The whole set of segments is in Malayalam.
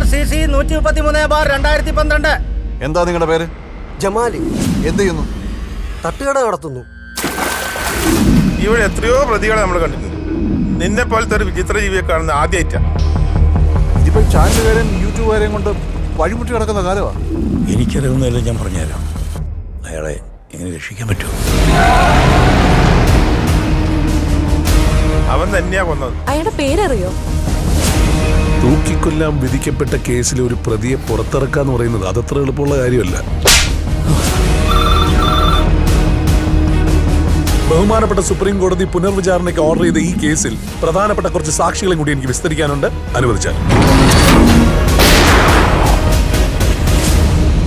RCC 133/2012. എന്താ നിങ്ങളുടെ പേര്? ജമാലി. എന്ത് ചെയ്യുന്നു? തട്ടുകട നടത്തുന്നു. ഇവിടെ എത്രയോ പ്രതികളെ നമ്മൾ കണ്ടിട്ടുണ്ട്. നിന്നെ പോലത്തെ ഒരു വിചിത്ര ജീവിയെ കാണുന്ന ആദ്യമായിട്ടാണ്. ഇതിപ്പോ ചാനലുകാരെയും യൂട്യൂബുകാരെയും കൊണ്ട് വഴിമുട്ടി കിടക്കുന്ന കാലമാണ്. എനിക്കറിയുന്നതെല്ലാം ഞാൻ പറഞ്ഞുതരാം. അയാളെ എങ്ങനെ രക്ഷിക്കാൻ പറ്റുമോ? അവൻ തന്നെയാ കൊന്നത്. അയാളുടെ പേരറിയോ? തൂക്കിക്കൊല്ലാൻ വിധിക്കപ്പെട്ട കേസിൽ ഒരു പ്രതിയെ പുറത്തിറക്കാന്ന് പറയുന്നത് അതത്ര എളുപ്പമുള്ള കാര്യമല്ല. ബഹുമാനപ്പെട്ട സുപ്രീം കോടതി പുനർവിചാരണയ്ക്ക് ഓർഡർ ചെയ്ത ഈ കേസിൽ പ്രധാനപ്പെട്ട കുറച്ച് സാക്ഷികളെ കൂടി എനിക്ക് വിസ്തരിക്കാനുണ്ട്. അനുവദിച്ചാൽ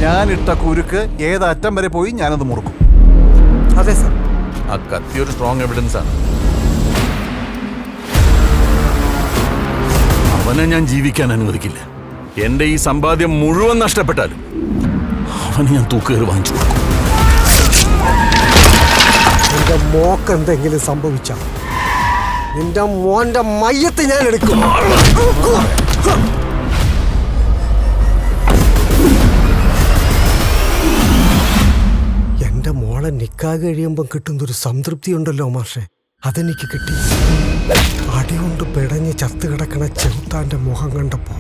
ഞാനിട്ട കുരുക്ക് ഏതറ്റം വരെ പോയി ഞാനത് മുറുക്കും. അതെ സാർ. ആ കത്തി ഒരു സ്ട്രോങ് എവിഡൻസ് ആണ്. അവനെ ഞാൻ ജീവിക്കാൻ അനുവദിക്കില്ല. എന്റെ ഈ സമ്പാദ്യം മുഴുവൻ നഷ്ടപ്പെട്ടാലും അവന് ഞാൻ തൂക്കുകയറി വാങ്ങിച്ചു കൊടുക്കും. എന്റെ മോക്ക് എന്തെങ്കിലും സംഭവിച്ച നിന്റെ മോന്റെ മയ്യത്ത് ഞാൻ എടുക്കും. എന്റെ മോളെ നിക്കാഹ് കഴിയുമ്പോ കിട്ടുന്നൊരു സംതൃപ്തി ഉണ്ടല്ലോ മാഷെ, അതെനിക്ക് കിട്ടി. അടികൊണ്ട് പിടഞ്ഞ് ചത്തു കിടക്കണ ചെറുത്താന്റെ മുഖം കണ്ടപ്പോ